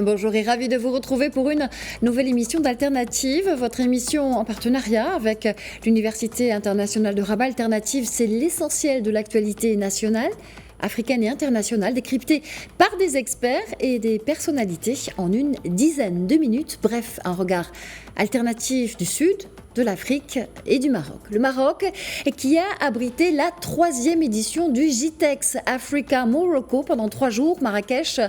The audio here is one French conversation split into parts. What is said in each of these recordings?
Bonjour et ravi de vous retrouver pour une nouvelle émission d'Alternative, votre émission en partenariat avec l'Université internationale de Rabat. Alternative, c'est l'essentiel de l'actualité nationale, africaine et internationale, décryptée par des experts et des personnalités en une dizaine de minutes. Bref, un regard alternatif du Sud, de l'Afrique et du Maroc. Le Maroc qui a abrité la 3e édition du GITEX Africa Morocco pendant 3 jours. Marrakech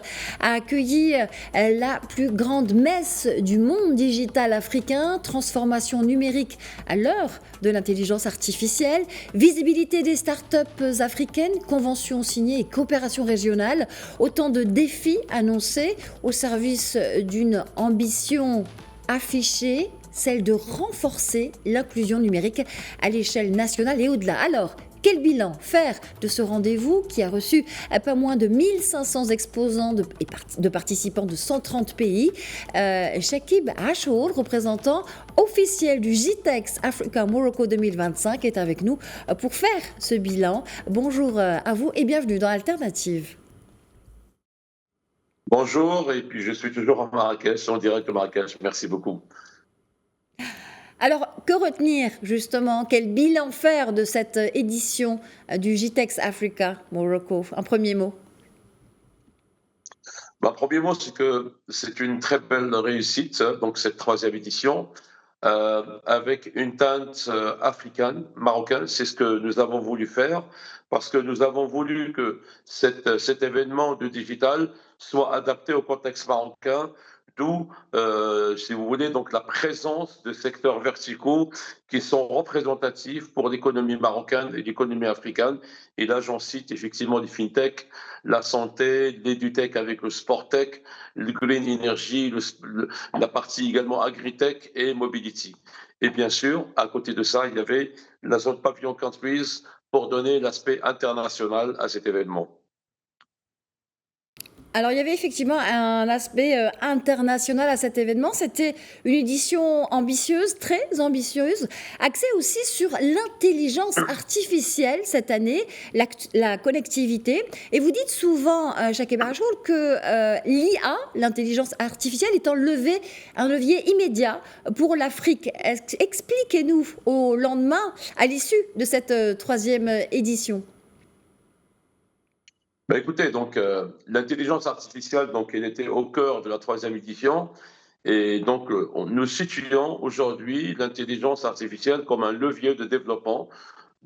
a accueilli la plus grande messe du monde digital africain, transformation numérique à l'heure de l'intelligence artificielle, visibilité des startups africaines, conventions signées et coopération régionale. Autant de défis annoncés au service d'une ambition affichée, celle de renforcer l'inclusion numérique à l'échelle nationale et au-delà. Alors, quel bilan faire de ce rendez-vous qui a reçu pas moins de 1500 exposants de participants de 130 pays? Chakib Achour, représentant officiel du GITEX Africa Morocco 2025, est avec nous pour faire ce bilan. Bonjour à vous et bienvenue dans Alternative. Bonjour, et puis je suis toujours à Marrakech, en direct de Marrakech. Merci beaucoup. Alors, que retenir justement? Quel bilan faire de cette édition du GITEX Africa Morocco? Un premier mot. Premier mot, c'est que c'est une très belle réussite, donc cette 3e édition, avec une teinte africaine, marocaine. C'est ce que nous avons voulu faire, parce que nous avons voulu que cet événement du digital soit adapté au contexte marocain, d'où, si vous voulez, donc la présence de secteurs verticaux qui sont représentatifs pour l'économie marocaine et l'économie africaine. Et là, j'en cite effectivement les fintech, la santé, l'edutech avec le sporttech, le green energy, la partie également agritech et mobility. Et bien sûr, à côté de ça, il y avait la zone pavillon countries pour donner l'aspect international à cet événement. Alors, il y avait effectivement un aspect international à cet événement. C'était une édition ambitieuse, très ambitieuse, axée aussi sur l'intelligence artificielle cette année, la connectivité. Et vous dites souvent, Chakib Achour, que l'IA, l'intelligence artificielle, est un levier immédiat pour l'Afrique. Expliquez-nous au lendemain, à l'issue de cette 3e édition. Écoutez, donc l'intelligence artificielle, donc elle était au cœur de la 3e édition, et donc nous situons aujourd'hui l'intelligence artificielle comme un levier de développement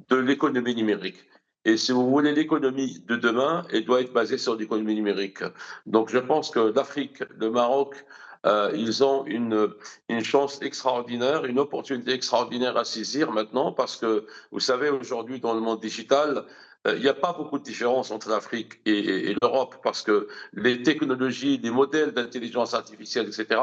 de l'économie numérique. Et si vous voulez, l'économie de demain, elle doit être basée sur l'économie numérique. Donc je pense que l'Afrique, le Maroc, ils ont une chance extraordinaire, une opportunité extraordinaire à saisir maintenant, parce que vous savez, aujourd'hui, dans le monde digital, il n'y a pas beaucoup de différence entre l'Afrique et l'Europe, parce que les technologies, les modèles d'intelligence artificielle, etc.,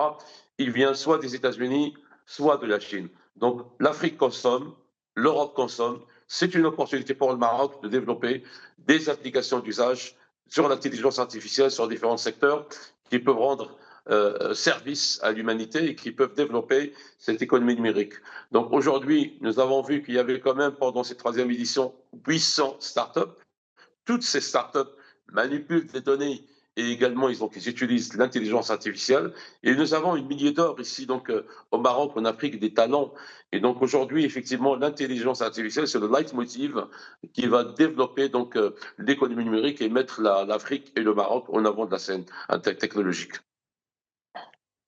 ils viennent soit des États-Unis, soit de la Chine. Donc l'Afrique consomme, l'Europe consomme. C'est une opportunité pour le Maroc de développer des applications d'usage sur l'intelligence artificielle, sur différents secteurs qui peuvent rendre service à l'humanité et qui peuvent développer cette économie numérique. Donc aujourd'hui, nous avons vu qu'il y avait quand même pendant cette 3e édition 800 startups. Toutes ces startups manipulent des données et également ils utilisent l'intelligence artificielle. Et nous avons une mine d'or ici, donc au Maroc, en Afrique, des talents. Et donc aujourd'hui, effectivement, l'intelligence artificielle, c'est le leitmotiv qui va développer donc l'économie numérique et mettre l'Afrique et le Maroc en avant de la scène technologique.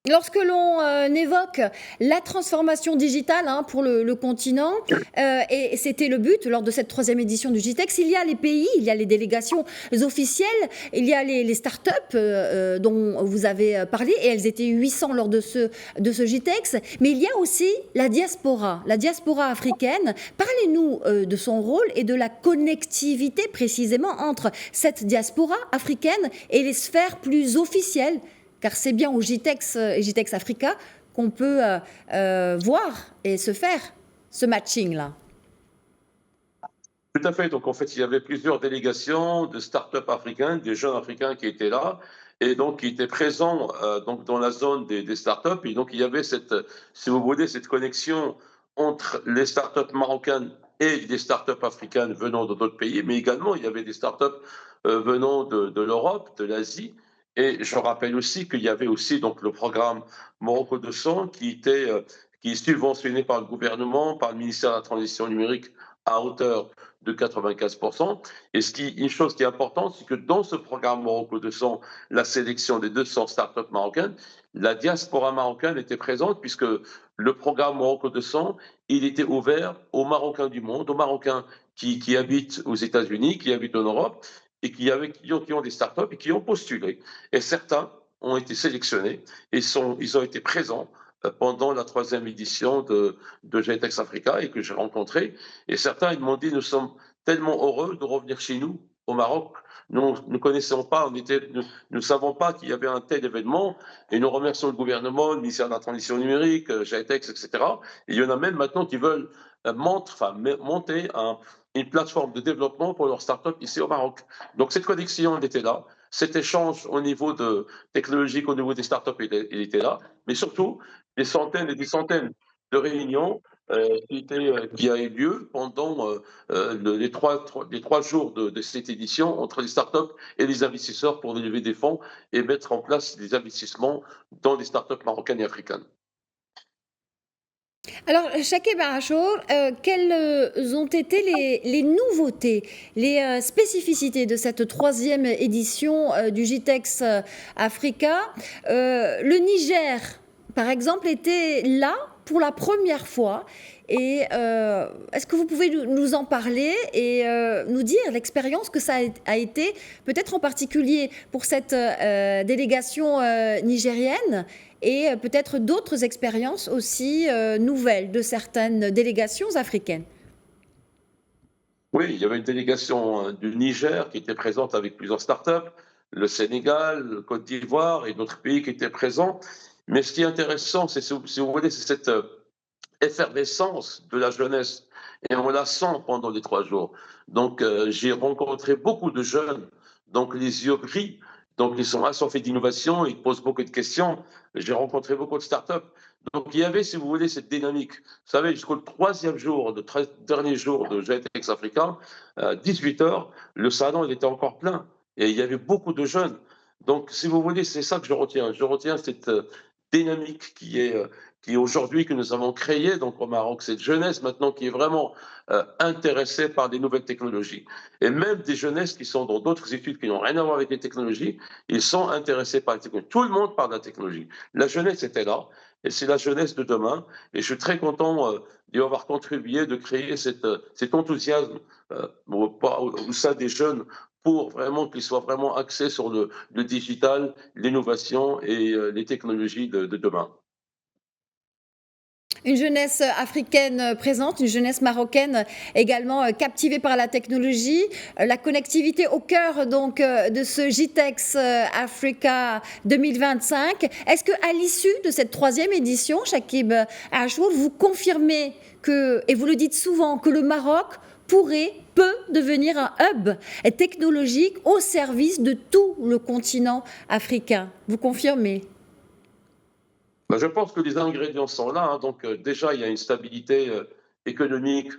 Lorsque l'on évoque la transformation digitale pour le continent, et c'était le but lors de cette 3e édition du GITEX, il y a les pays, il y a les délégations officielles, il y a les startups dont vous avez parlé, et elles étaient 800 lors de ce GITEX, mais il y a aussi la diaspora africaine. Parlez-nous de son rôle et de la connectivité précisément entre cette diaspora africaine et les sphères plus officielles, car c'est bien au GITEX et GITEX Africa qu'on peut voir et se faire ce matching-là. Tout à fait. Donc, en fait, il y avait plusieurs délégations de start-up africains, des jeunes africains qui étaient là et donc qui étaient présents donc dans la zone des start-up. Et donc, il y avait si vous voulez, cette connexion entre les start-up marocaines et des start-up africaines venant d'autres pays, mais également, il y avait des start-up venant de l'Europe, de l'Asie Et je rappelle aussi qu'il y avait aussi donc le programme Morocco 200 qui est subventionné par le gouvernement, par le ministère de la Transition numérique à hauteur de 95%. Et une chose qui est importante, c'est que dans ce programme Morocco 200, la sélection des 200 startups marocaines, la diaspora marocaine était présente puisque le programme Morocco 200, il était ouvert aux Marocains du monde, aux Marocains qui habitent aux États-Unis, qui habitent en Europe et qui ont des startups et qui ont postulé. Et certains ont été sélectionnés et ils ont été présents pendant la 3e édition de GTEx Africa et que j'ai rencontré. Et certains, ils m'ont dit, nous sommes tellement heureux de revenir chez nous, au Maroc. Nous ne connaissions pas, nous ne savons pas qu'il y avait un tel événement. Et nous remercions le gouvernement, le ministère de la Transition numérique, GTEx, etc. Et il y en a même maintenant qui veulent monter une plateforme de développement pour leurs startups ici au Maroc. Donc cette connexion, elle était là. Cet échange au niveau technologique, au niveau des startups, il était là. Mais surtout, des centaines et des centaines de réunions qui a eu lieu pendant les trois jours de cette édition entre les startups et les investisseurs pour lever des fonds et mettre en place des investissements dans les startups marocaines et africaines. Alors, Chakib Arachour, quelles ont été les nouveautés, les spécificités de cette 3e édition du GTEx Africa? Le Niger, par exemple, était là pour la première fois. Et est-ce que vous pouvez nous en parler et nous dire l'expérience que ça a été, peut-être en particulier pour cette délégation nigérienne et peut-être d'autres expériences aussi nouvelles de certaines délégations africaines? Oui, il y avait une délégation du Niger qui était présente avec plusieurs startups, le Sénégal, le Côte d'Ivoire et d'autres pays qui étaient présents. Mais ce qui est intéressant, c'est, si vous voulez, c'est cette effervescence de la jeunesse. Et on la sent pendant les 3 jours. Donc, j'ai rencontré beaucoup de jeunes, donc les yeux gris, donc ils sont assoiffés d'innovation, ils posent beaucoup de questions. J'ai rencontré beaucoup de startups. Donc, il y avait, si vous voulez, cette dynamique. Vous savez, jusqu'au 3e jour, le dernier jour de GTEx Africa, 18 heures, le salon, il était encore plein. Et il y avait beaucoup de jeunes. Donc, si vous voulez, c'est ça que je retiens. Je retiens cette dynamique qui est aujourd'hui que nous avons créée donc au Maroc, cette jeunesse maintenant qui est vraiment intéressée par des nouvelles technologies. Et même des jeunesses qui sont dans d'autres études qui n'ont rien à voir avec les technologies, ils sont intéressés par les technologies. Tout le monde parle de la technologie. La jeunesse était là, et c'est la jeunesse de demain. Et je suis très content d'y avoir contribué, de créer cet enthousiasme au sein des jeunes pour vraiment qu'ils soient vraiment axés sur le digital, l'innovation et les technologies de demain. Une jeunesse africaine présente, une jeunesse marocaine également captivée par la technologie, la connectivité au cœur donc de ce GTEx Africa 2025. Est-ce qu'à l'issue de cette 3e édition, Chakib Arachour, vous confirmez que, et vous le dites souvent, que le Maroc peut devenir un hub technologique au service de tout le continent africain? Vous confirmez? Je pense que les ingrédients sont là. Donc, déjà, il y a une stabilité économique,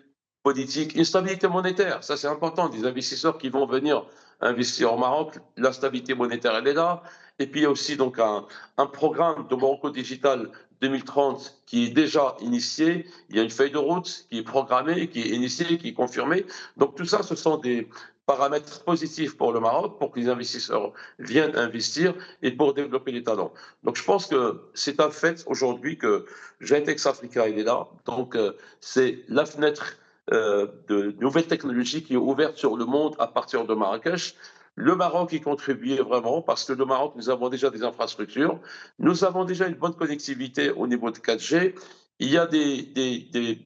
politique, une stabilité monétaire. Ça, c'est important. Des investisseurs qui vont venir investir au Maroc, la stabilité monétaire, elle est là. Et puis, il y a aussi donc, un programme de Morocco Digital 2030 qui est déjà initié. Il y a une feuille de route qui est programmée, qui est initiée, qui est confirmée. Donc, tout ça, ce sont des paramètres positifs pour le Maroc, pour que les investisseurs viennent investir et pour développer les talents. Donc, je pense que c'est un fait aujourd'hui que GTEx Africa, il est là. Donc, c'est la fenêtre de nouvelles technologies qui est ouverte sur le monde à partir de Marrakech. Le Maroc y contribuait vraiment parce que le Maroc, nous avons déjà des infrastructures. Nous avons déjà une bonne connectivité au niveau de 4G. Il y a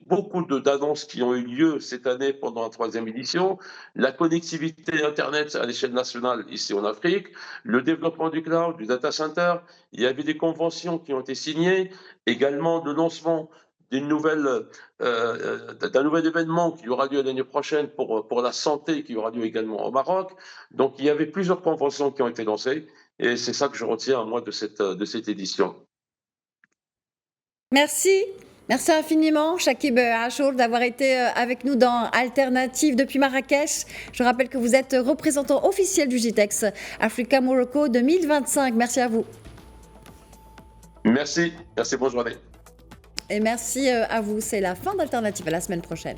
beaucoup d'annonces qui ont eu lieu cette année pendant la 3e édition. La connectivité Internet à l'échelle nationale ici en Afrique, le développement du cloud, du data center. Il y avait des conventions qui ont été signées, également le lancement d'un nouvel événement qui aura lieu l'année prochaine pour la santé, qui aura lieu également au Maroc. Donc, il y avait plusieurs conventions qui ont été lancées et c'est ça que je retiens, moi, de cette édition. Merci. Merci infiniment, Chakib Achour, d'avoir été avec nous dans Alternative depuis Marrakech. Je rappelle que vous êtes représentant officiel du GITEX Africa Morocco 2025. Merci à vous. Merci, bonne journée. Et merci à vous. C'est la fin d'Alternative. À la semaine prochaine.